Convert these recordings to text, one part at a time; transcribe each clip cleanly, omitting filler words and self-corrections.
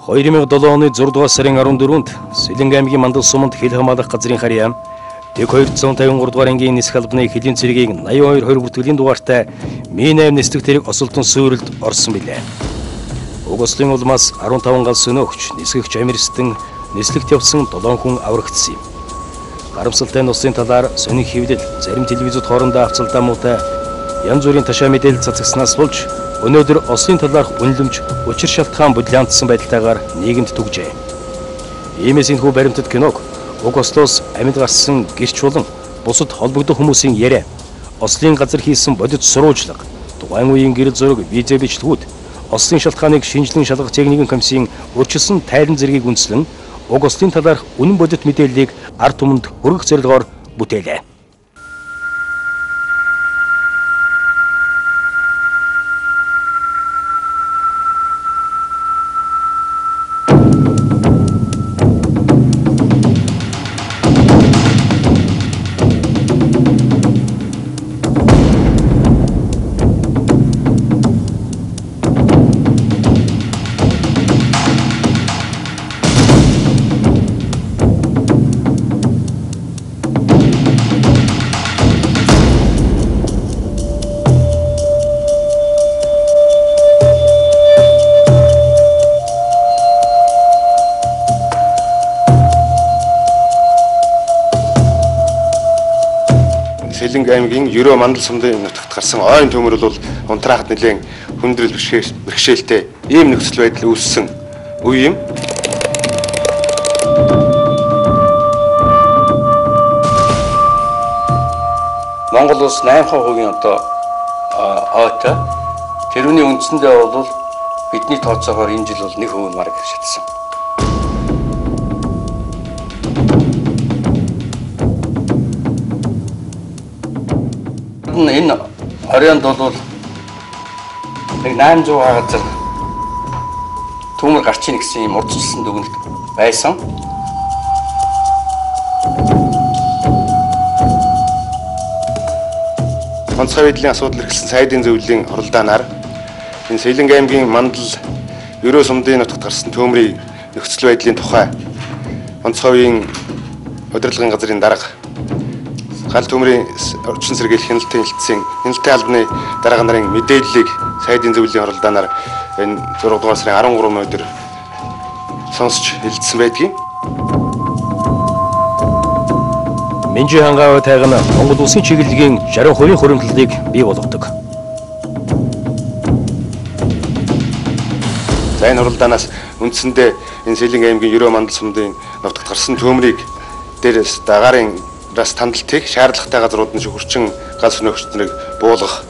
2007 оны 6 дугаар сарын 14-нд Сэлэнг аймгийн Мандал суманд хил хамгаалах газрын харьяа Тэг 253 дугаар ангийн нисэх албаны хэлийн цэрэгийг 82 бүртгэлийн дугаартай Ми8 нислэг тэрэг осолтон суурилд орсон билээ. Угслын улмаас 15 галс өнөөгч нисгэгч Америстэн нислэгт явсан 7 хүн аврагдсан юм. Харамсалтай нь усын талаар сонин хэвлэл, зарим телевизэд хоорондоо авцалдаа муутай янз бүрийн ташаа мэдээлэл цацагснаас болж өнөөдөр Ослын талаарх үнэлэмж учир шалтгаан бүлээнтсэн байдалтайгаар нийгэмд түгжээ. Иймээс энэ хүү баримтат киног уг Ослоос амьд гарсан гэрч болон бусад холбогдох хүмүүсийн яриа, Ослын газар хийсэн бодит сурвалжлага, тухайн үеийн гэрэл зураг, видео бичлэгүүд, Ослын шалтгааныг шинжлэн шалгах техникийн комиссийн урьдчилсан тайлан зэргийг үндэслэн уг Ослын талаарх үнэн бодит мэдээллийг ард түмэнд хүргэх зорилгоор бүтээлээ. Сэлэнг аймгийн Ерөө Мандал сумын нутагт гарсан ойн төмөр бол унтраахад нэлээд хүндрэл бэрхшээлтэй ийм нөхцөл байдал үүссэн үе юм. Монгол улс 8% одоо ойтой. Тэрүүний үндсэндээ бол бидний тооцоогоор энэ жил бол 1% марк шатсан. Энэ оройнд бол нэг 800 газар төмөр гарч ийн гэсэн юм урдчилсан дүгнэлт байсан. Онцгой байдлын асуудал эрхэлсэн сайдын зөвлөлийн оролдооноор энэ Сэлэнг аймгийн Мандал Ерөө сумын нутагт гарсан төмрийн нөхцөл байдлын тухай онцгой үеийн удирдлагын газрын дарга гал төмрийн орчин сэргийлэх хяналтын албаны дарга нарын мэдээллийг сайдын зөвлөлийн оролдооноор энэ 6 дугаар сарын 13 өдөр сонсч хэлсэн байдгийг. Минжи хангаа тайгна Монгол улсын чиглэлийн 60% хуримтлалыг бий болгодог. За энэ оролдоноос үндсэндээ энэ Сэлэнг аймгийн Ерөө Мандал сумын нутагт гарсан төмрийг дээрээс дагаарын тандалтыг шаардлагатай газрууд нь шүхэрчин галс өнөөгчднийг буулгах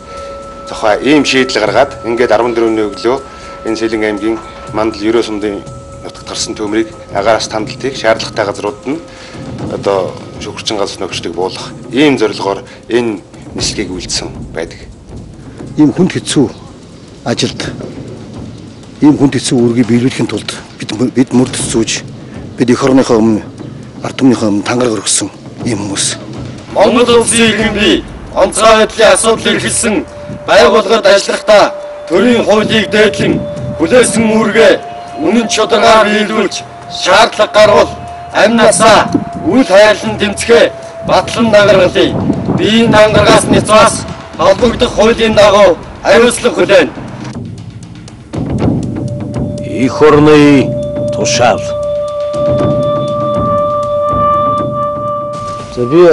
тухай ийм шийдэл гаргаад ингээд 14-ний өглөө энэ Сэлэнг аймгийн Мандал Ерөө сумын нутагт гарсан төмрийг агаараас тандалтыг шаардлагатай газрууд нь одоо шүхэрчин галс өнөөгчдийг буулгах ийм зорилгоор энэ нислэгийг үйлдсэн байдаг. Ийм хүнд хэцүү ажилд ийм хүнд хэцүү үргийг биелүүлэхийн тулд бид мөрдөс зүүж бид эх орныхоо өмнө ард түмнийхөө өмнө тангараг өргөсөн ийм хүмүүс. Монгол улсын иргэн бий онцгой байдлын асуудал эрхэлсэн байгууллагад ажиллахдаа төрийн хуулийг дээдлэн хүлээсэн үүргээ үнэн чанараар биелүүлж шаардлага гарвал амь насаа үйл хайрлан тэмцэхээ батлан дагаргалыг биеийн тангарагаас няцаас холбогдох хуулийн дагуу хариуцлага хүлээнэ. Эх орны тушаал. За би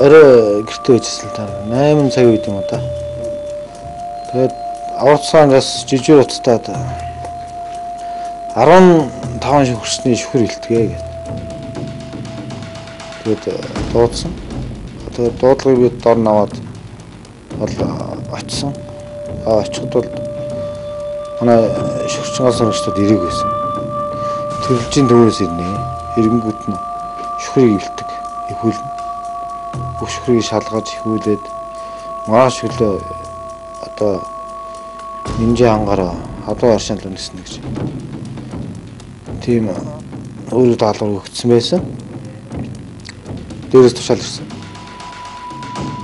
орой гэртээ ижсэн л та 8 цаг үед юм уу та. Тэгээд аварцаангаас жижиг уцтаад 15 шүхэрчний шүхэр илтгээ гэдэг. Тэгээд дуудсан. Тэгээд дуудлагыг би дор наваад бол очсон. Очиход бол манай шүхэрчнээс орчдод ирээг байсан. Төрөлжийн төвөөс ирнэ. Ирэнгүүт нь шүхрийг илтэг. Ихүүлнэ. Бүх шүхрийг шалгаж ихүүлээд маш хөлөө одоо Минжи хангаараа хадуу аршаал үнэсэн гэж. Тийм өөрөө даалгавар өгсөн байсан. Дээрээс тушаал ирсэн.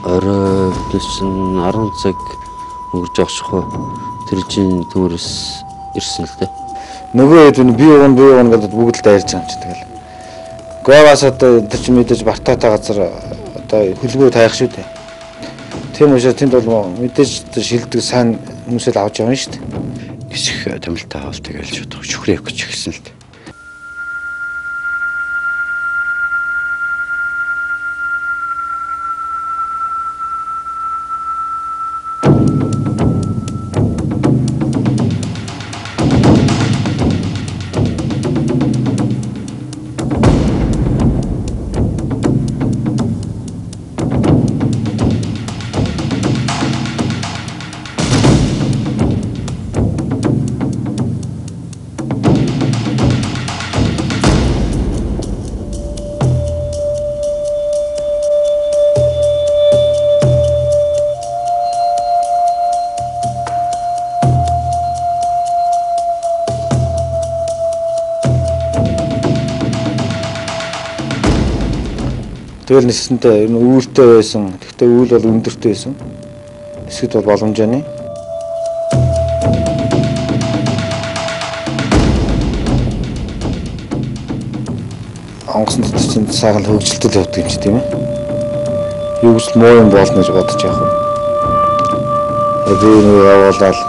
Орой чинь 10 цаг өнгөрж байгаа шахуу. Төрөлжийн төмөрөөс ирсэн л дээ. Нөгөө хэд би уун гэдэг бүгд л дайрч байгаа юм чи тэгэл. Гаваас одоо тэр чи мэдээж бартаатай газар одоо хөлгөө таях шүү дээ. Тийм учраас тэнд бол мэдээж шилдэг сайн хүмүүсэл авч явна шүү дээ. Нисэх томилтой хаал тэгэл шууд шүхрээ өгч гисэн л дээ. Тэгэл ниссэнтэй энэ үүлтэй байсан. Гэхдээ үйл бол өндөртэй байсан. Нисэд бол боломжтой. Онгоцны чинь сагал хөгжилтөд явдаг юм чи тийм ээ. Юу ч муу юм болно гэж бодож яах вэ? Би нэг явуулаад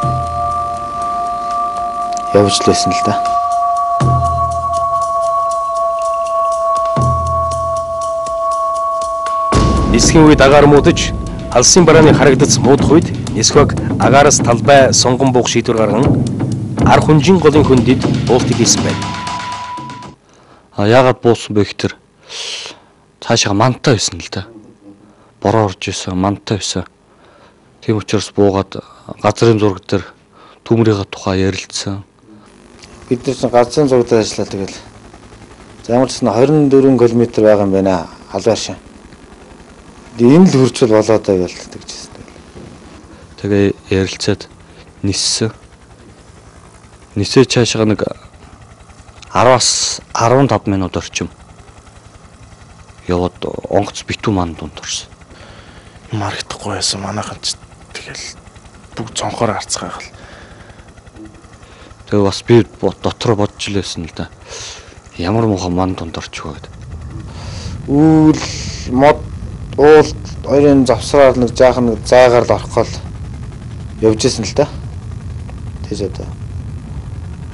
явж л байсан л да. Нисхийн үед агаар муудаж, алсын барааны харагдц муудах үед Нисхваг агаараас талбай сонгон буух шийдвэр гарган ар хүнжин голын хөндөд буултыг хийсэн байна. Яагаад буусан бэ гэхээр цаашаа мантай байсан л да. Бороо орж исэн, мантай байсан. Тийм учраас буугаад газрын зураг дээр төмрийн тухай ярилцсан. Бид нар чинь газрын зураг дээр ажиллаа тэгэл. За ямар ч 24 км байгаа юм байна. Халуун шин. Энэ л хурцл болоод байгаа л тэгжсэн. Тэгээ ярилцаад ниссэн. Нисээ цаашаа нэг 10-аас 15 минут орчим яваад онгоц битүү манд дунд орсон. Маргахгүй байсан манайхан ч тэгэл бүгд цонхоор харцгаах л. Тэгээ бас би дотор бодж лээсэн л да. Ямар муухай манд дунд орчихоо гэдэг. Үйл мод уул хоёрын завсраар нэг жаахан нэг зайгаар л орох гол явж исэн л да. Тэгж одоо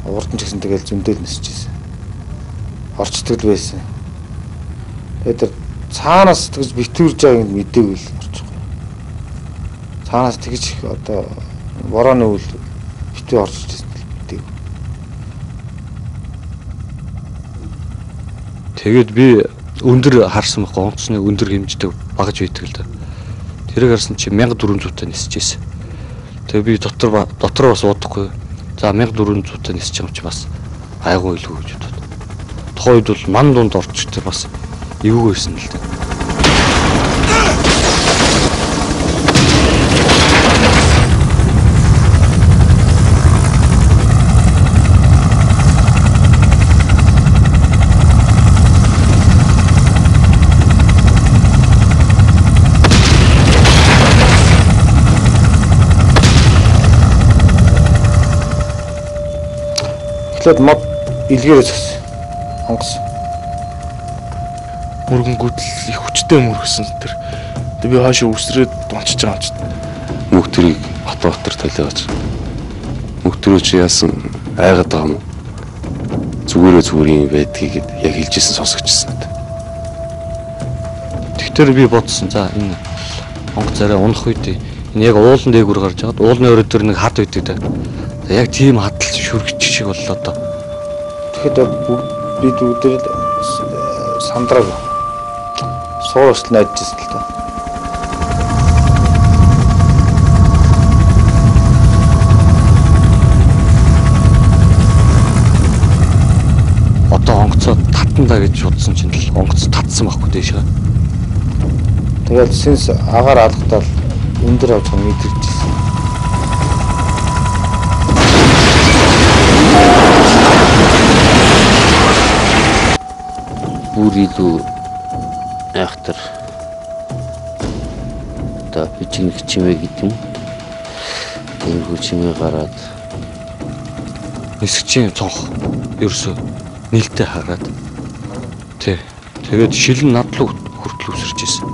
урд нь ч гэсэн тэгэл зөндөл нисэж исэн. Орчдөг л байсан. Тэгээд цаанаас тэгж битүүрж байгааг мэдээгүй л орчихгүй. Цаанаас тэгж одоо борооны үйл битүү орж ирсэн л мэдээгүй. Тэгээд би өндөр харсан байхгүй онцны өндөр хэмждэг багаж үйдэг л да. Тэрийг харсан чи 1400 та нисэж ирсэн. Тэгээ би дотор бас уудахгүй. За 1400 та нисэж байгаа юм чи бас айгүй илүү гэж бодод. Тухайн үед бол ман дунд орчих тэр бас эвгүй байсан л да. Тэгэд мод илгээрээ зогсон. Онгоц. Мөргөнгүүд л их хүчтэй мөргсөн тэр. Тэг би хаашаа үсрээд дунчиж байгаа юм чи. Мөхтрийг Батбаатар талигач. Мөхтрөө чи яасан айгаад байгаа юм уу? Зүгээр байдгийг яг хэлжсэн сонсогчсон надад. Тэгтэр би бодсон за энэ онгоц арай унах үед энэ яг уулан дээгүр гарч байгаад уулны өрөө дээр нэг хад үйдэг да. Яг тийм хадл шүргэж шиг боллоо доо. Тэгэхэд бид өдөр сандраг суурч найдажсэн л та. Одоо онгоцоо татандаа гэж бодсон чинь л онгоц татсан байхгүй дэшээ. Тэгээд сэнс агаар алгатал өндөр авч мэдэрчсэн. Бүр илүү айхтар одоо бичиг чимээ гэдэг юм. Тэрхүү чимээ гараад нисгчийн цонх ерөөсөө нэлтээ хараад тий. Тэгээд шилэн надлуу хүртэл үсэрч ирсэн.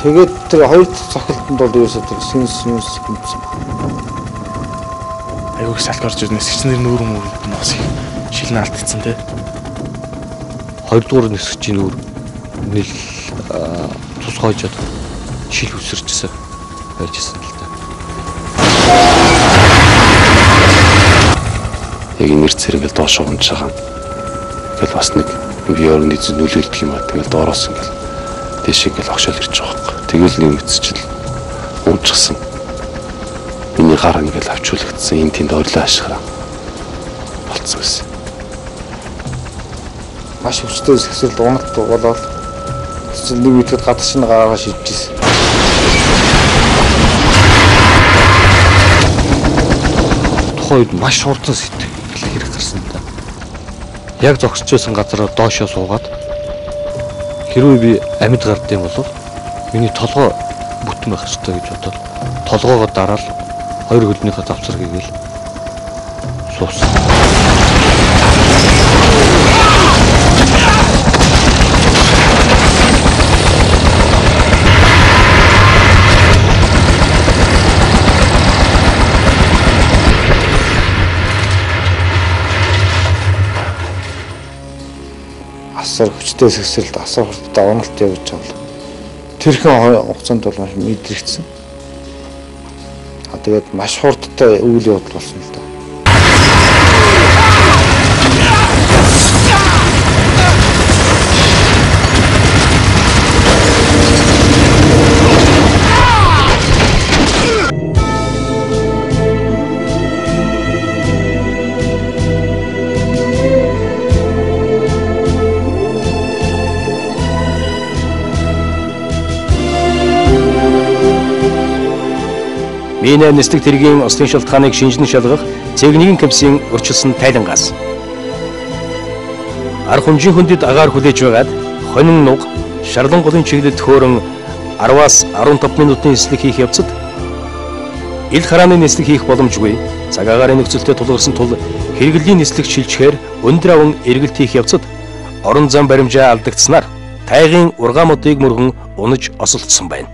Тэгээд тэр хоёр цохилтонд бол ерөөсөө тэр сүнс гүнсэн. Аюуг салх орж ирнэ. Нисгчнэр нүүр мөрөнд нь бас шилэн алдчихсан тий. Хоёрдугаар нисгчийн нүүр нэл тус хойжод шил үсэрчсэн байжсэн л да. Яг нэр зэрэг ингээл доош унж байгаа. Тэгэл бас нэг VR-ын эзэн нөлөөлдөг юм аа. Тэгэл доороос ингээл тийш ингээл огшоол ирж байгаа байхгүй. Тэгэл нэг мэдсчил унжсан. Миний гар ингээл авчуулагдсан. Энд тэнд ойрлоо ашгараа болцсон байсан. Маш хүчтэй сэксэл дуунарт болоод чинь нэг үедэд гадар шинэ гараа шийдэж ирсэн. Тухайд маш хурдан сэтгэл хэрэг гарсан да. Яг зогсож байсан газараа доошоо суугаад хэрвээ би амьд гардыг бол миний толгой бүтэн байх ёстой гэж бодоод толгоогоо дараал хоёр хөлнийхээ завцар хийгээл суусан. Асар хүчтэй сэксэлд асар хурдтай уналт явж байгаа. Тэрхэн хугацаанд бол маш мэдрэгдсэн. Тэгээд маш хурдтай үйл явдал болсон л да. Минь нислэг тэргийн ослын шалтгааныг шинжлэн шалгах цэгнийн комиссийн урьдчилсан тайлангаас. Арх хүнжийн хөндөд агаар хүлээж байгаад хонин нуг шарлан голын чиглэлд хөөрөн 10-аас 15 минутын нислэг хийх явцад ил харааны нислэг хийх боломжгүй. Цаг агаарын нөхцөлтэй тулгарсан тул хэрэглэлийн нислэг шилжихээр өндөр аван эргэлт хийх явцад орон зам баримжаа алдагдсанаар тайгийн ургаамуудыг мөргөн унаж осолдсон байна.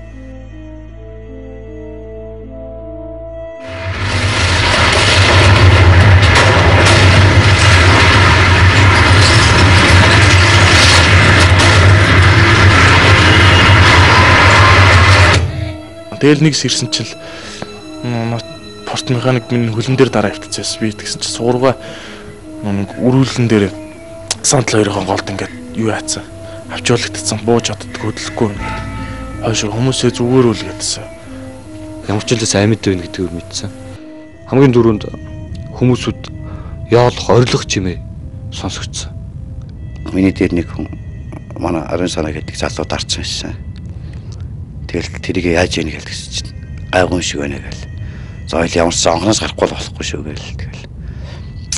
Тэгэл нэг сэрсэн чил порт механик минь хөлн дээр дараа өвтцээс би тэгсэн чи суурга өрүүлэн дээр сантал хоёрын голд ингээд юу яатсан авчуулагдсан бууж оддг хөдлөхгүй ингээд хойш хүмүүсээ зүгээр үл гэдсэн. Ямар ч зүйлээс амьд байна гэдгийг мэдсэн. Хамгийн дөрөнд хүмүүсүүд яолох орилох чимээ сонсогдсон. Миний дээр нэг хүн манай арын санаа гэдэг залуу дарсан байсан. Тэгэл тэрийг яаж яах гэж хэлсэн чинь гайгүй шиг байна гэл. Зойл ямар ч онхноос гарахгүй болохгүй шүү гээл. Тэгэл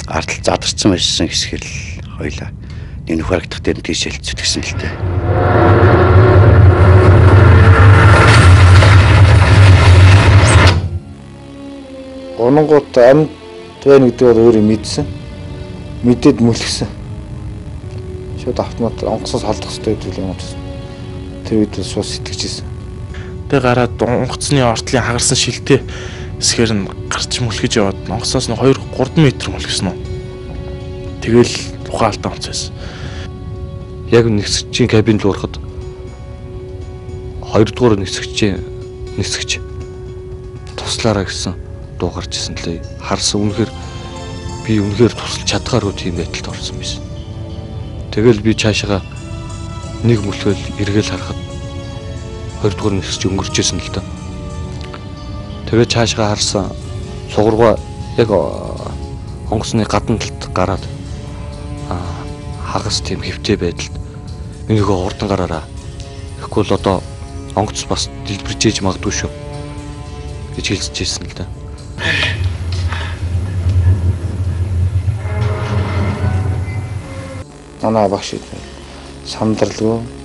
ардтал задарсан байсан хэсгэл хоёлаа. Нэг нөхөр харагдах дээр тийш хэлцүү гэсэн л дээ. Ононгот амьд байна гэдгээр өөрөө мэдсэн. Мэдээд мүлгсэн. Шууд автомат онгоцоос холдох хэрэгтэй зүйл юм уу? Тэр үед шууд сэтгэжсэн. Тэг гараад онгоцны ортлын хагарсан шилтэй эсгээр нь гарч мүлгэж яваад онгоцоос нь 2-3 м мүлгэсэн үү. Тэгэл ухаалтаа онцсон. Яг нисгчийн кабинд л урахад хоёрдугаар нисгч туслаараа гэсэн дуу гарч ирсэн лээ. Харсан би үнэхээр тусалж чадхааргүй тийм байдалд орсон байсан. Тэгэл би цаашаа нэг мүлгээл эргэл харахад хоёрдугаар нисгч өнгөрч ирсэн л да. Тэгээ цаашаа харсан сугурга яг онгоцны гадна талд гараад хагас тийм хэвтэй байдалд энийгөө хурдан гараараа. Тэгэхгүй л одоо онгоц бас дэлбэрж ээж магадгүй шүү гэж хэлж ирсэн л да. Манай багш сандралгүй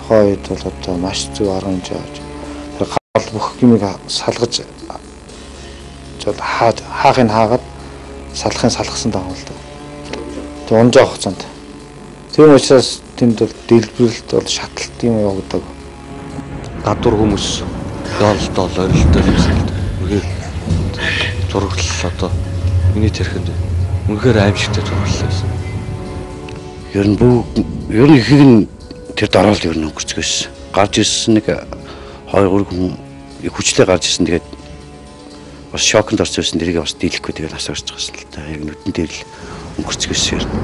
тохоо үед бол одоо маш зөв арга хэмжээ авч тэр гал бүх юмыг салгаж хаахыг хаагаад салахын салгасан даа л да. Тэг онжоо хугацаанд. Тийм учраас тэнд бол дэлбэрэлт бол шатлалт юм явагдав. Гадуур хүмүүс яолтол орилтол юмсан. Үгээр зураглал одоо миний тэрхэнд үнэхээр аимшигтай зураглал байсан. Ер нь ихийг нь тэр дараалал ер нь өнгөрцгөөс. Гарч ирсэн нэг 2-3 хүн хүчлээ гарч ирсэн. Тэгээд бас шокнд орсон байсан. Тэрийг бас дийлэхгүй тэгээд асуурч байгаа юм л та. Яг нүдэн дээр л өнгөрцгөөс ер нь.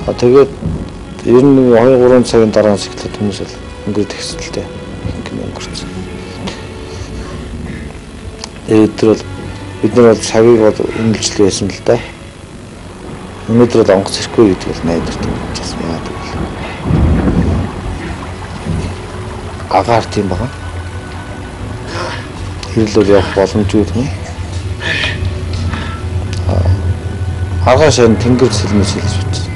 Тэгээд ер нь 2-3 цагийн дараа сэглээд хүмүүс л өнгөрөд ихсэлтэй юм өнгөрцөн. Тэгээд бид нар бол цагийг бол үнэлжлээ байсан л да. Өнөөдөр л онгоц ирэхгүй гэдэг бол найдварт юм байсан яадаг бол. Агаар тийм байгаа. Хэрэл бол явах боломжгүй юм. Агаш энэ тэнгэр сэлмэс хэлж байна.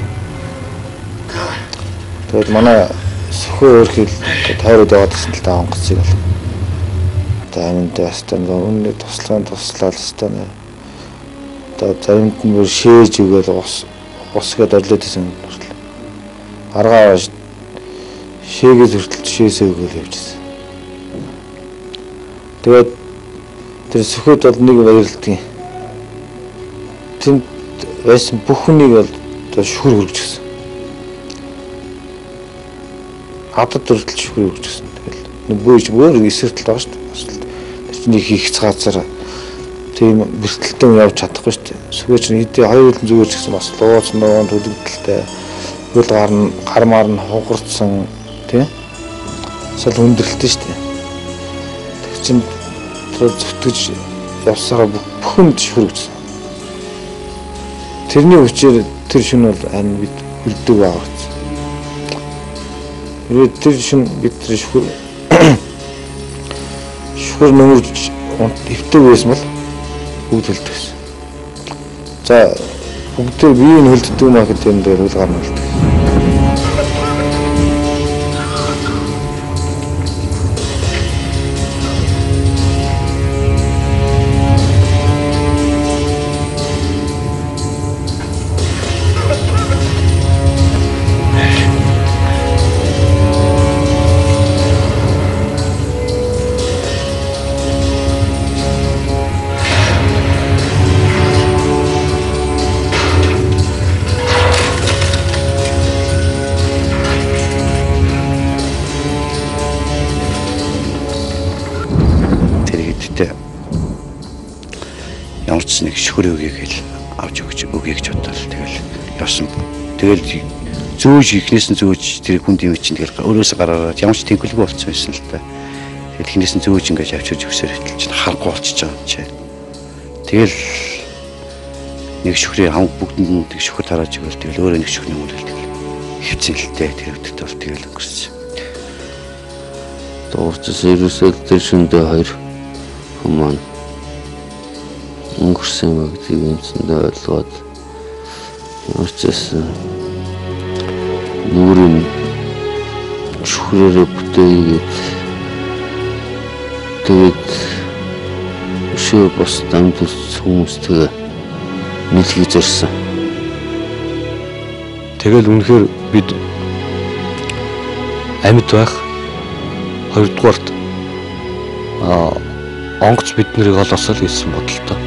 Тэгээд манай сөхөө өөрхөл тойроод яваад гэсэн л да онгоцыг бол. Тэгээд астан өнөө туслаад астан. Тэгээд заримд нь шээж өгөөл усгээд орлоод исэн хүртэл. Аргаа шээгээд хүртэл шээсээ өгөөл явжсэн. Тэгээд тэр сөхөд бол нэг баярлалдаг. Тэнд байсан бүх хүнийг бол шүхэр хөргөжсөн. Хатад хүртэл шүхэр хөргөжсөн. Тэгэл бүр эсэртэл байгаа шүү дээ. Нэг их цаацаар тийм бэртэлтэн явж чадахгүй шүү дээ. Сөхөж нь хэдий хоёулын зүгээр ч гэсэн бас лууц нуун төлөвдөлтэй. Хөл гармаар нь хугарцсан тийм. Сал хүндрэлтэй шүү дээ. Тэг чин зүтгэж явсараа бүхэнд шүргэж. Тэрний хүчээр тэр шин бол ань бид хөлдөг байгаа. Тэр шин бид тэр шүхэр нөмөрж өвдөг байсан бол бүгд хөлдөгсөн. За бүгдээ биеийг хөлддөг маа гэдэг юм дээр хөл гарна хөлдөг. Нэг шүхэр өгье гэл авч өгч бодвол тэгэл явсан. Тэгэл зөөж ихнээс нь зөөж тэр хүн дэмий чинь тэгэл өөрөөсөө гараад ямар ч тэнхэлгүй болцсон байсан л та. Тэгэл ихнээс нь зөөж ингэж авчирж өгсөөр хэтэл чинь харахгүй болчихж байгаа юм чи. Тэгэл нэг шүхрээ бүгдэнд нь тэг шүхэр тарааж өгөл тэгэл өөрөө нэг шүхрийн мөрөл тэгэл хөвцөн л дээ тэр өвдөлт бол тэгэл өнгөрсөн. Дуурчсан ерөөсөө тэр шөндөө хоёр хүмүүс өнгөрсөн юм гэдгийг үнцэндээ ойлгоод өөрчилсөн нүрийн шүхрээрээ бүтээгээд тэгээд өшөө бос дамжуулж хүмүүстэйгээ нийлхий зорьсон. Тэгэл үнэхээр бид амьд байх хоёрдугаарт онгоц биднийг олоосоо л гэсэн бодолтой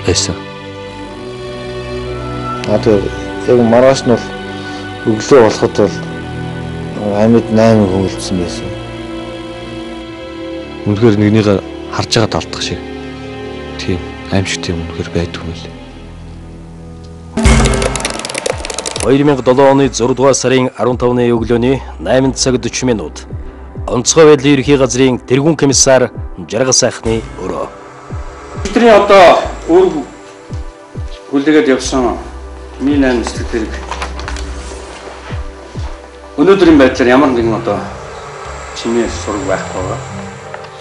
байсан. Одоо яг маргааш нь бол өглөө болоход бол амьд 8 хүн үлдсэн байсан. Үнэхээр нэгнийг харж байгаа талдах шиг. Тийм аимшигт юм үнэхээр байдгүй мэл. 2007 оны 6 дугаар сарын 15-ны өглөөний 8 цаг 40 минут. Онцгой байдлын ерхий газрын тэргүүн комиссар Жаргал сайхны өрөө. Бидний одоо өөр хүлээгээд явсан Ми8 сэтгэл хэрэг өнөөдрийн байдлаар ямар нэгэн одоо чимээ сураг байхгүй байгаа.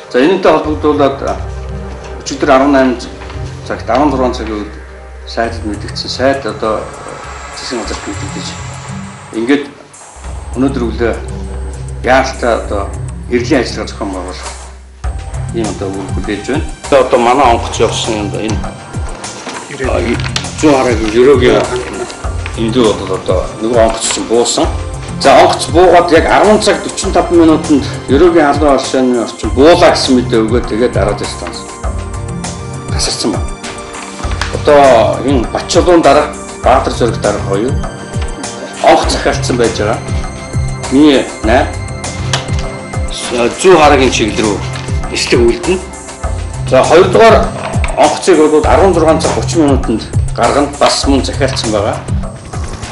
За энэтэй холбогдуулаад өчигдөр 18 цагт 16 цагийн үед сайдд мэдгдсэн сайд одоо засгийн газар мэдгдэж ингээд өнөөдөр өглөө яалтаа одоо иргэлийн ажиллагаа зохион байгуул ийм одоо үйл хүлээж байна. Одоо манай онгоц явсан юм да энэ 100 харагийн ерөөгийн эндүү бол одоо нөгөө онгоц чинь буусан. За онгоц буугаад яг 10 цаг 45 минутанд ерөөгийн албан орчны орчин буулаа гэсэн мэдээ өгөөд тэгээд дараагийн станц тасарсан байна. Одоо энэ Бачулуун дараа Баатар зэрэг дараа хоёр онгоц захиалцсан байж байгаа. Миний 100 харагийн чиглэл рүү нислэг үлдэнэ. За хоёрдугаар онгоцыг бол 16 цаг 30 минутанд гаргана бас мөн захиалцсан байгаа.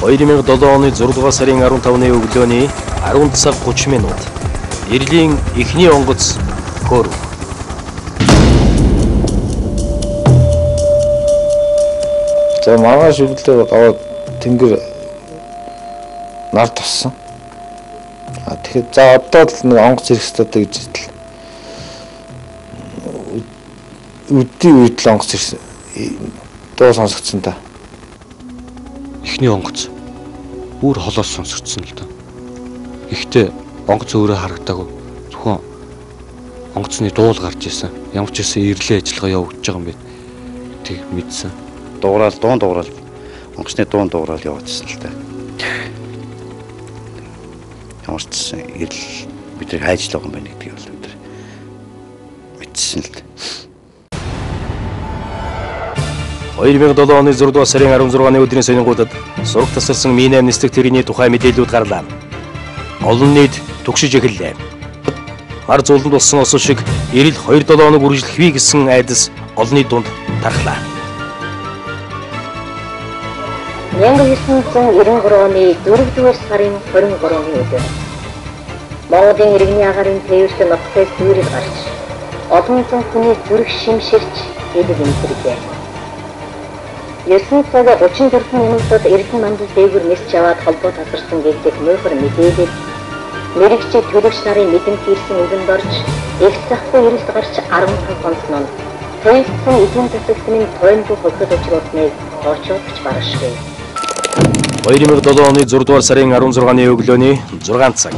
2007 оны 6 дугаар сарын 15-ны өглөөний 10 цаг 30 минут Ирлийн эхний онгоц хөр. За манай шүглээ аваад тэнгэр нар туссан. Тэгэхээр за одоо л нэг онгоц ирэх хэрэгтэй гэж хэлсэн. Үдийн үед л онгоц ирсэн. Дуу сонсогдсон та. Эхний онгоц бүр холоос сонсогдсон л доо. Гэхдээ онгоц өөрөө харагдаагүй. Зөвхөн онгоцны дуул гарч ирсэн. Ямар ч гэсэн ирлийн ажиллагаа явагдаж байгаа юм байна. Тийг мэдсэн. Дуун дуурал онгоцны дуун дуурал явагдсан л та. Ямар ч гэсэн ирэл бидний хайж л байгаа юм байна гэдгийг бол бид мэдсэн л та. 2007 оны 6 дугаар сарын 16-ны өдрийн сонингуудад сураг тасарсан Ми-8 нислэг тэрэгний тухай мэдээлэлүүд гарлаа. Олон нийт түгшиж эхэллээ. Хар зууланд болсон осол шиг ирэл 2-7 хоног үргэлжлэхвээ гэсэн айдас олонний дунд тархлаа. 1993 оны 4-р сарын 23-ны өдөр Монголын иргэний агаарын тээвэрлэх нотгоос дүүрэл гарч олон зуун хүний зүрх шимширч хэлэг имтэрлээ. 9 цаг 34 минутад Эрдэнэ мандал дээгүүр нисч яваад холбоо тасарсан гэгдэх нөхөр мэдээлэл мэрэгчид төлөвч нарын мэдэнд хийсэн үгэнд орж их захгүй ирэлт гарч 15 хоногноо тойлсон эдийн засгийн тоймгүй хөлтөд очролтныг очоодч барашгүй. 2007 оны 6 дугаар сарын 16-ны өглөөний 6 цаг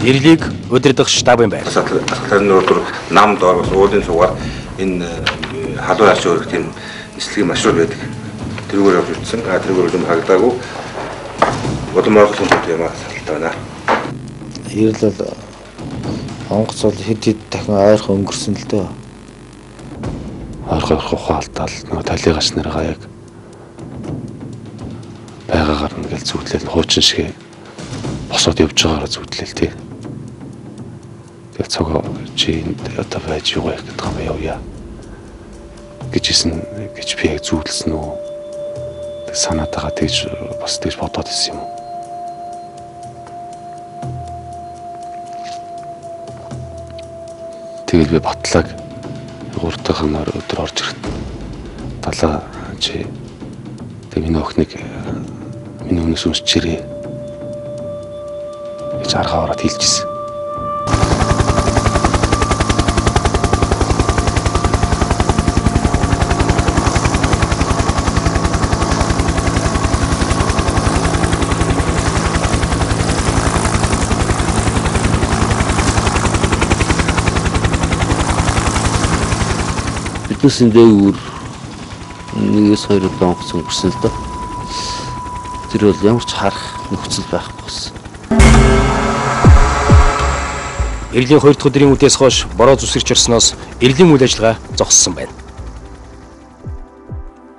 Ирлийг удирдах штабын байр. Сатлын өдөр нам доор уулын цугаар энэ халуун арч өргөх тийм нислэгийн маршрут байдаг. Тэрүүгээр явж ирсэн. Тэрүүгээр юм хагдаагүй. Бодом орлон төвд юм асуултаа байна. Ирэл бол онгоц бол хэд дахин ойрхон өнгөрсөн л дөө. Ойрхон ухаалтал нөгөө талигаш нараа яг байгаагаар ингээл зүтлэл хуучин шиг босоод явж байгаараа зүтлэл тий. Тэгээ цогоо чи одоо байж юу гэх гэдэг юм явъя гэжсэн гэж би яг зүтлсэн үү. Санаад байгаа тэгж бас тэгж бодоод ирсэн юм уу. Тэгэл би батлаг 3 дахь ханаар өдөр орж ирэх. Талаа чи тэг миний охиныг миний өмнөөс уншчихэрээ гэж аргаа ороод хэлчихсэн. Биднээсээ дээгүүр 1-2 удаа онгоц өнгөрсөн л доо. Тэр бол ямар ч харах нөхцөл байхгүй болсон. Ирлийн 2 дахь өдрийн үдээс хойш бороо зүсгэрч ирсноос ирлийн үйл ажиллагаа зогссон байна.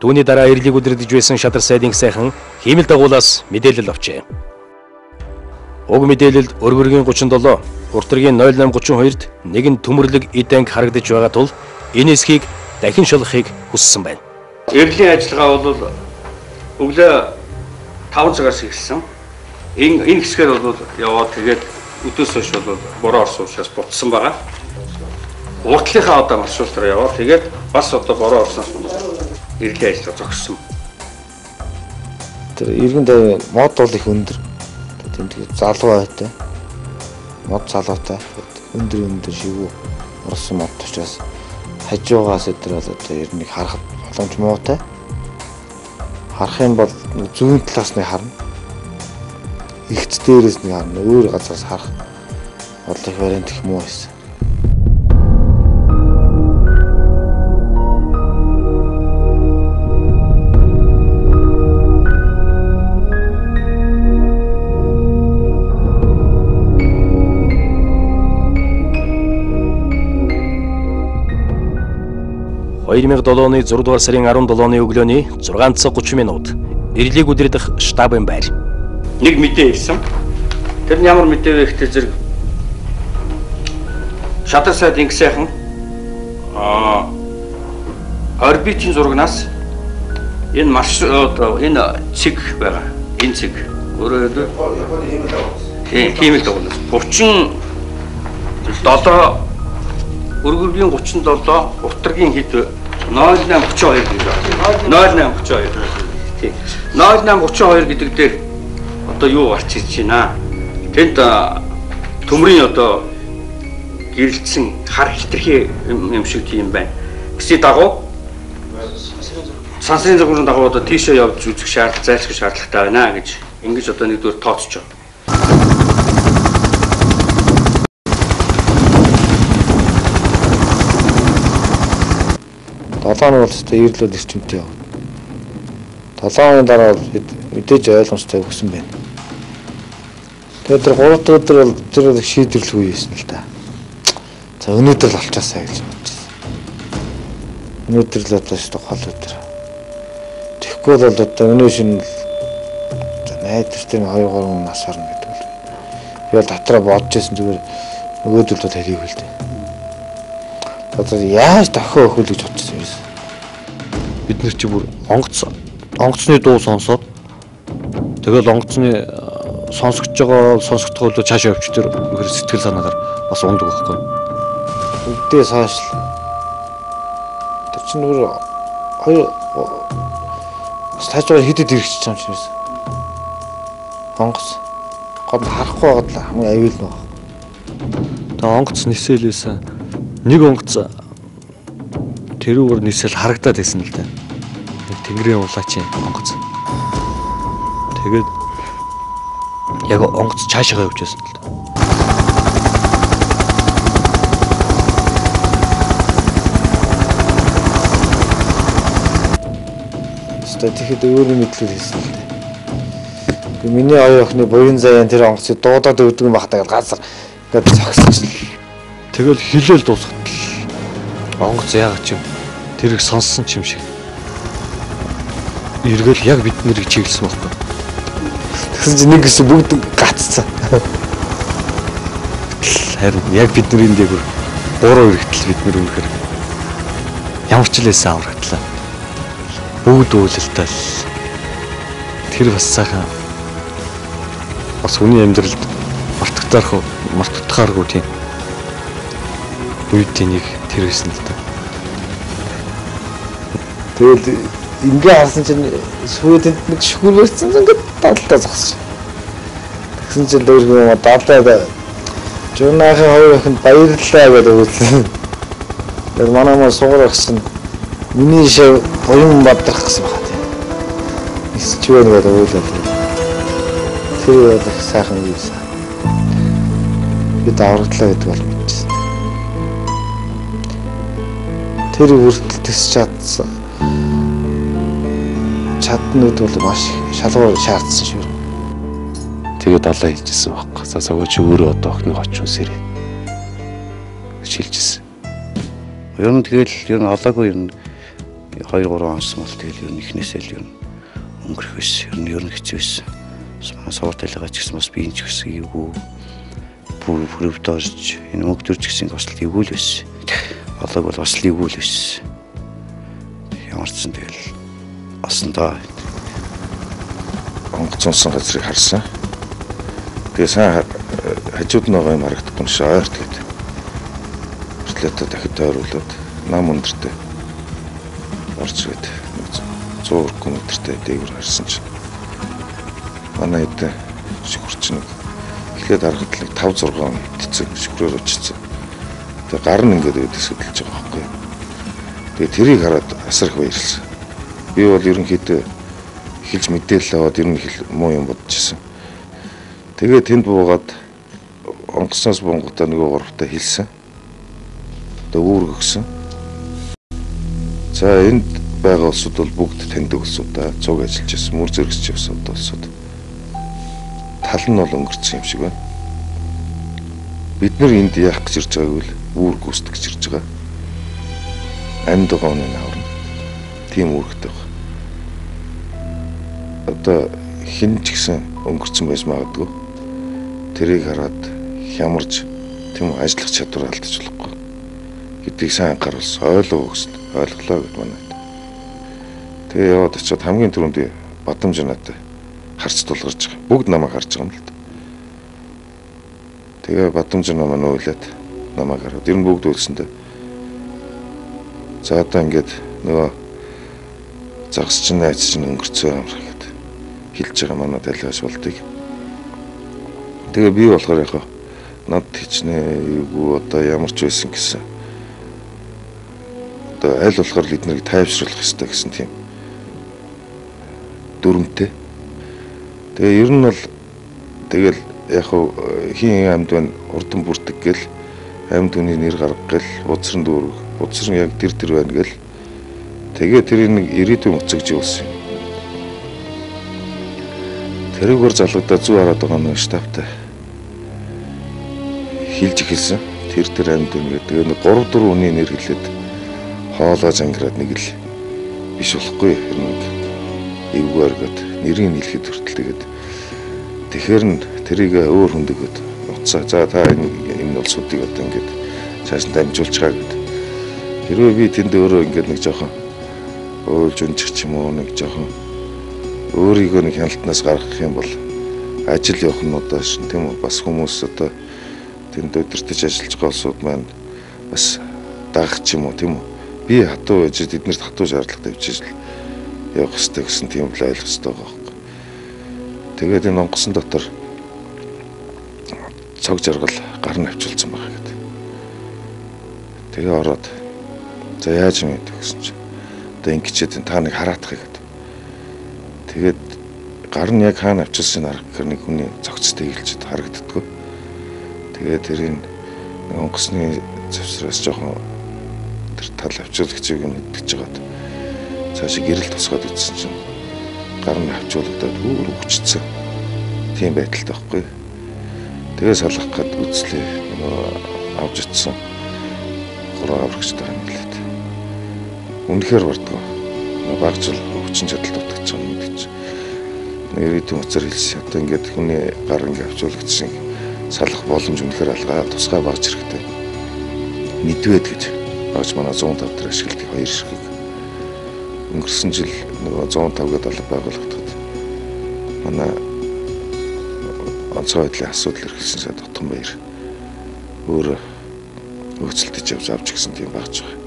Түүний дараа ирлийг удирдах байсан шадар сайдын сайхан хиймэл дагуулаас мэдээлэл авчээ. Уг мэдээлэлд өргөргийн 37, уртыргийн 0832-д нэгэн төмөрлөг эд анги харагдаж байгаа тул энэ эсхийг дахин шалгахыг хүссэн байна. Ирлийн ажиллагаа бол өглөө 5 цагаас эхэлсэн. Энэ хэсгээр бол яваад тэгээд өдөөс хойш бол бороо орсон учраас бутсан байгаа. Уртлынхаа одоо маршрутаар яваад тэгээд бас одоо бороо орсноос ирлийн ажиллагаа зогссон. Тэр иргэн дээр мод бол их өндөр. Тэмдэг залуу байтай. Мод залуутай. Өндөр шивүү орсон мод учраас хажуугаас өдр бол одоо ирнийг харахад боломж муутай. Харах юм бол зүүн талаас нь харна. Игц дээрээс нь харна. Өөр газраас харах бол их вариант их муу байсан. оны 6 дугаар сарын 17-ны өглөөний 6 цаг 30 минут эрлийг удирдах штабын байр. Нэг мэдээ ирсэн. Тэр нь ямар мэдээ вэ гэхтэй зэрэг шатар сайд инх сайхан орбитын зурагнаас энэ маршрут энэ цэг байгаа. Энэ цэг өөрөө тийм л дагуулна. 37 өргөргийн 37 утрагийн хэд 0832 гэдэг. 0832. Тийм. 0832 гэдэг дээр одоо юу гарч ирж байна? Тэнд төмрийн одоо гэрэлтсэн хар хитрхи юм шиг тийм байна. Гэсэн дагуу сансрын загварын дагуу одоо тийшээ явж үзэх зайлшгүй шаардлагатай байна гэж ингэж одоо нэгдүгээр тооцож байна. Долоон бол өстой ирлүүд эрчимтэй явна. 7 хоногийн дараа бол мэдээж ойлгомжтой өгсөн байна. Тэгээд тэр 3 дахь өдөр бол тэр шийдвэрлэхгүй байсан л да. За өнөөдөр л олчаасаа гэж бодчихсон. Өнөөдөр л одоо шүү дээ хол өдөр. Тэгэхгүй бол одоо өнөө шинэ найдвартай 2-3 нас орно гэдэг бол. Би бол дотроо бодож байсан зүгээр нөгөөдөр л тарийг л дээ. Одоо яаж дохио өхөл гэж бодчихсон юм. Бид нар чи бүр онгоцны дуу сонсоод тэгэл онгоцны сонсогдож байгаа сонсогдох бол цаашаа явж тэр сэтгэл санаагаар бас ундаг байхгүй. Үдээс хойш тэр чинь нөгөө хоёр стажаар хидэд ирчихэж байгаа юм шиг байсан. Онгоц гол харахгүй байгаад л хамгийн аюул нь байна. Тэгээ онгоц нисэлээсэн нэг онгоц тэрүүгээр нисэл харагдаад байсан л да. Тэнгэрийн улаачийн онгоц. Тэгээд яг онгоц цаашаа явж байсан л да. Тэгэхэд өөрөө мэдлэл хийсэн л дээ. Миний хоёр охины буян заяан тэр онгоцыг дуудаад өгдөг юм бахтаа газар ингээд зогсож. Тэгэл хилээл дуусгад онгоц яагаад ч юм тэрийг сонссон ч юм шиг. Эргэл яг бид нэрийг чиглэсэн байхгүй. Тэгсэн чинь нэг гэсэн бүгд гаццсан. Харин яг бид нарын дээгүр 3 үргэлтэл бид нэр үнэхээр ямар ч лээсээ аврагдлаа. Бүгд үйлэлтэй. Тэр бас сайхан бас хүний амьдралд мартагдахааргүй тийм үеийн нэг тэр байсан л да. Тэгэл ингээ харсан чинь сүйдэнд нэг шүхүр байсан ингээд талдаа зогсож. Тэгсэн чинь дөрөв даалдаа журнаахын хоёр охинд баярлалаа гэж өгсөн. Тэр манай маа суугаар гисэн миний шив буян бадрах гэсэн байна тийм. Исчвэн гэдэг үйлдэл. Тэр бол их сайхан үйсэн. Бид авраглаа гэдэг бол мэдсэн. Тэр үргэлж тесч чадсан. Чаднууд бол маш шалгуур шаардсан шүү. Тэгээд алаа хэлжсэн байхгүй. Сасагоо чи өөрөө одоо охиныг очив сэрээ. Шилжсэн. Ер нь тэгэл алаагүй ер нь 2-3 онс мал тэгэл ер нь ихнээсээ л ер нь өнгөрөх байсан. Ер нь хэцүү байсан. Бас савартайлгаа ч гэсэн бас би энэ ч гэсэн эвгүй бүрөвд орж энэ мөгдөрч гэсэн бас л эвгүй л байсан. Алааг бол бас л эвгүй л байсан. Ямар ч юм тэгэл басандаа онгоц унсан газрыг харсан. Тэгээ сайн хажууд нь байгаа юм харагдахгүй шаарт гэдэг. Хүртлээ дахид тойруулаад нам өндөртэй орж ирээд 100 км-тэй дээгүүр харсан чинь манай эдэ шүхүрч нэг эхлээд харахад л 5-6 тэцэг шүхрээр очсон. Тэгээ гар нь ингээд өдөсөдөлж байгаа байхгүй. Тэгээ тэрийг хараад асар их баярлсан. Би бол ерөнхийдөө эхэлж мэдээлэл аваад ер нь муу юм бодож ирсэн. Тэгээ тэнд буугаад онгоц Монголсоос Монголдоо нөгөө гуравтаа хэлсэн. Одоо үүрэг өгсөн. За энд байгаа улсууд бол бүгд таньдаг улсууд да. Цуг ажиллаж байсан, мөр зэрэгч явсан улсууд. Тал нь бол өнгөрсөн юм шиг байна. Бид нар энд яах гэж ирж байгааг үл үүрэг гүйцэтгэх гэж ирж байгаа. Амьд гооныг аварна. Тийм үүрэгтэй байна. Одоо хин ч гэсэн өнгөрсөн байж магадгүй. Тэрийг хараад хямарж тийм ажиллах чадвар алдаж болохгүй. Гэдгийг сайн анхааруулсан. Ойлгоо гэсэн. Ойлголоо гэд манай. Тэгээ яваад очиод хамгийн түрүүнд Бадамж надад харц тулгарч байгаа. Бүгд намайг харж байгаа юм л да. Тэгээ Бадамж намайг нөөлээд намайг хараад ер нь бүгд үйлсэндээ. За одоо ингээд нөгөө загас чинь найз чинь өнгөрцөө юм гэд хэлж байгаа манай талаас болдгийг. Тэгээ би болохоор яг над хичнээн юу одоо ямар ч байсан гэсэн. Одоо аль болохоор эднийг тайвшруулах хэрэгтэй гэсэн тийм дүрмтэй. Тэгээ ер нь бол тэгэл яг хин амьд байна урдан бүрдэг гэл амьд хүний нэр гаргах гэл бузрын дүүрэг бузрын яг тэр байна гэл тэгээ тэрийг нэг ирээдүйн уцагж явуулсан. Тэрүүгээр залгадаа зүү хараад байгаа нэг штабтай хэлж эхэлсэн. Тэр амьд байна гэдэг. Тэгээ нэг 3-4 хүний нэр хэлээд хоолоо зангираад нэг л биш болохгүй нэг эвгээр гээд нэрийг хэлэхэд хүртэл тэгээд тэгэхээр нь тэрийг өөр хүндэгэд уцаа за та энэ улсуудыг одоо ингээд цааш нь дамжуулж байгаа гэдэг. Хэрвээ би тэнд өөрөө ингээд нэг жоохон уйлж унчих ч юм уу нэг жоохон өөрийгөө нэг хяналтнаас гаргах юм бол ажил явах нь удаа шин тийм үү бас хүмүүс одоо тэнд өдөртөж ажиллаж байгаа улсууд маань бас дагах ч юм уу тийм үү би хатуу байж эднэрт хатуу шаардлага тавьж явах хэрэгтэй гэсэн тийм л ойлгох хэрэгтэй байгаа байхгүй. Тэгээд энэ онгоцсон дотор цог жаргал гар нь авчулсан байгаа гэдэг. Тэгээ ороод за яаж юм бэ гэсэн чинь одоо ингэчээд та нэг хараадах гэдэг. Тэгээд гар нь яг хаана авчулсан харах гэхээр нэг хүний цогцтой хэлжэд харагддаггүй. Тэгээд тэрийн онгоцны завсраас жоохон тэр тал авчуулагчийг мэдчихэж байгаад цааш гэрэл тусгаад үтсэн чинь гар нь авчуулагдаад өөр өвчтсөн. Тийм байдалтай байхгүй. Тэгээ салгах гээд үзлээ. Нөгөө авч утсан. Гурав аврагчтай юм лээ. Үнэхээр бардгаа. Багжил өвчин чадал дутгаж байгаа юм гэж. Ирээдүйн уцаар хэлсэн. Одоо ингээд хүний гар ингээд авчуулагдсан салах боломж үнэхээр алгаа тусгай багж хэрэгтэй. Мэдвэд гэж багж манай 105 дээр ашигладаг 2 ширхэг. Өнгөрсөн жил нөгөө 105 гээд алба байгуулагдаад манай онцгой байдлын асуудал ирсэн сайд Утган баяр өөр хөөцөлдөж авч гисэн тийм багж байгаа.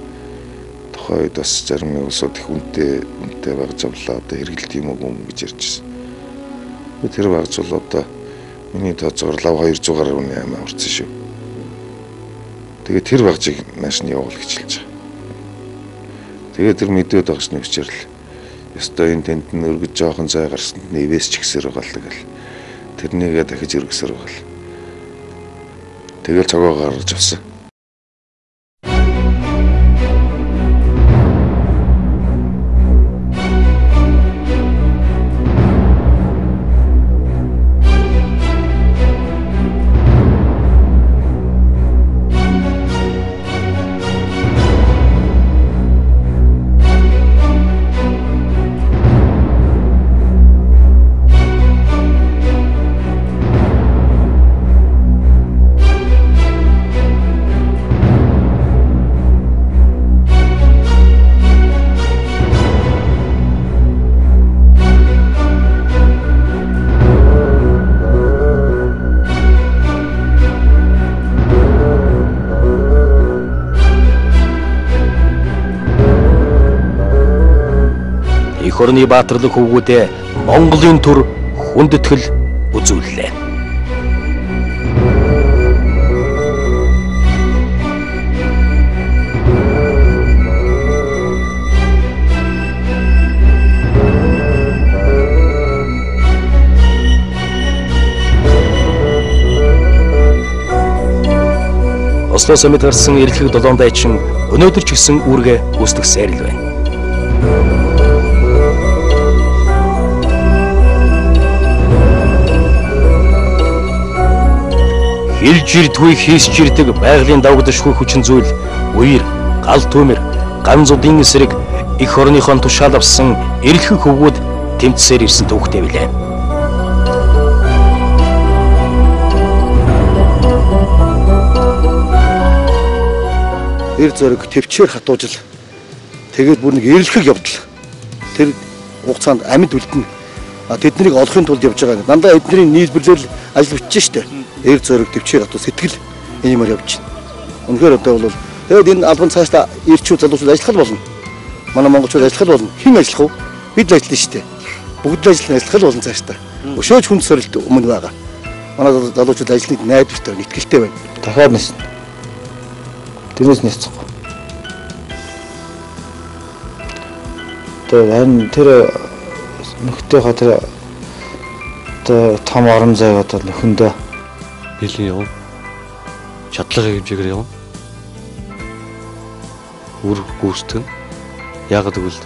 Тухайн үед бас зарим улсууд их үнэтэй багж авлаа одоо хэрэгэлт юм уу гэж ярьж байсан. Тэр багж бол одоо миний тооцоогоор лав 200-аар үнэ амаа урцсан шүү. Тэгээ тэр багжийг нааш нь явуул гэж хэлж байгаа. Тэгээ тэр мэдээд байгаа шний хүчээр л ёстой энэ тэнд нь өргөж жоохон зай гарсанд нэвээс ч гисээр байгаа л тэгэл тэрнийгээ дахиж өргөсөр байгаа л. Тэгэл цогоо гаргаж авсан. Эх орны баатарлаг хөвгүүдээ Монголын төр хүндэтгэл үзүүллээ. Ослоос амьд гарсан эрэлхэг 7 дайчин өнөөдөр ч гэсэн үүргээ гүйцэтгэсээр л байна. Хэлж ирдгүй хийсч ирдэг байгалийн давгдашгүй хүчин зүйл үер, гал түмэр, ганцуудын эсрэг их орныхон тушаал авсан эрэлхэг хөвгүүд тэмцсээр ирсэн төвхтэй билээ. Эр зориг төвчээр хатуужил. Тэгээд бүр нэг эрэлхэг явдал. Тэр хугацаанд амьд үлдэнэ. Тэднийг олохын тулд явж байгаа. Дандаа эдний нийлбэрлэл ажил бичиж штэ. Эр зориг төвчээр хатуу сэтгэл энэ юмар явж байна. Үнэхээр одоо бол тэгээд энэ албан цаашдаа ирчүүд залуучууд ажиллах болно. Манай монголчууд ажиллах болно. Хэн ажиллах вэ? Бид ажиллана штэ. Бүгд л ажиллах болно цаашдаа. Өшөөж хүнд сорилт өмнө байгаа. Манай залуучууд ажлыг найдвартай, итгэлтэй байна. Дахиад нэс. Тэрнээс нэцэхгүй. Тэгээд харин тэр нөхдөйхөө тэр том орон зайд бол нөхөндөө биелийн яв. Чадлагын хэмжээгээр яв. Үр гүйцэтгэн. Яг гэвэл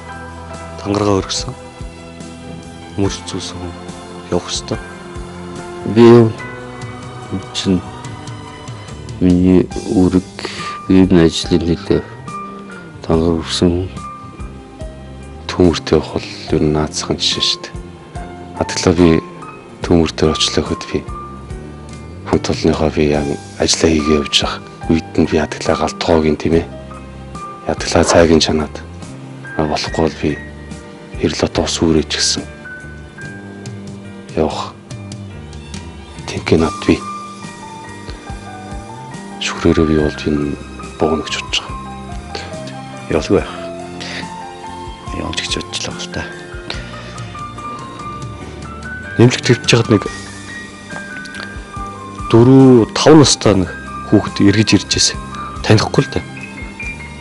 тангараа өргөсөн. Мөрч зүүсэн явах ёстой. Би чинь миний үүрэг энэ ажлын хэлээ тангаар өргөсөн төмөртэй явах бол ер нь наацхан жишээ шүү дээ. Атгалаа би төмөртөө очлоход би хамт олонныхоо би яг ажиллаа хийгээ явж байгаа. Үед нь би атгалаа галтгоогийн тийм ээ. Атгалаа цайгийн чанаад болохгүй бол би хэрлото ус үрэж гисэн. Явах. Тинкэ над би. Шүрээрээ би болж энэ богоно гэж бодож байгаа. Ялгүй. Явж гэж бодлоо л та. Нэмлэг төвч жахад нэг 4-5 настай нэг хүүхэд эргэж ирж байсан. Танихгүй л да.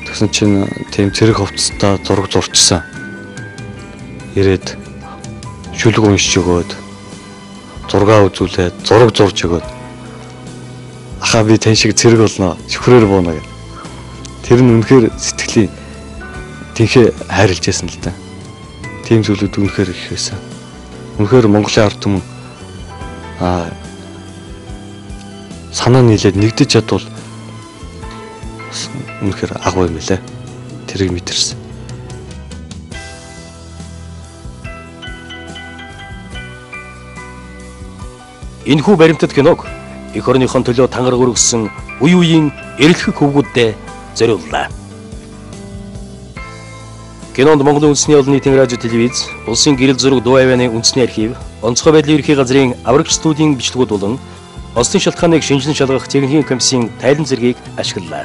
Тэгсэн чинь тийм цэрэг хувцастай зураг зурчсан. Ирээд шүлэг уншиж өгөөд зураг үзүүлээд зураг зурж өгөөд ахаа би тань шиг цэрэг болно шүхрээр бууна гэх. Тэр нь үнэхээр сэтгэлийн тэнхээ хайрлж байсан л да. Тийм зүйлүүд үнэхээр их байсан. Үнэхээр Монголын ард түмэн санаа нийлээд нэгдэж чадвал үнэхээр агуу юм лээ. Тэрийг мэдэрсэн. Энэхүү баримтат киног эх орныхон төлөө тангараг өргөсөн үе үеийн эрэлхэг хөвгүүдэд зориуллаа. Кинонд Монголын үндэсний олон нийтийн радио телевиз, улсын гэрэл зураг дуу авианы үндэсний архив, онцгой байдлын ерхий газрын аврагч студийн бичлэгүүд болон Ослын шалтгааныг шинжилэн шалгах техникийн комиссийн тайлан зэргийг ашиглалаа.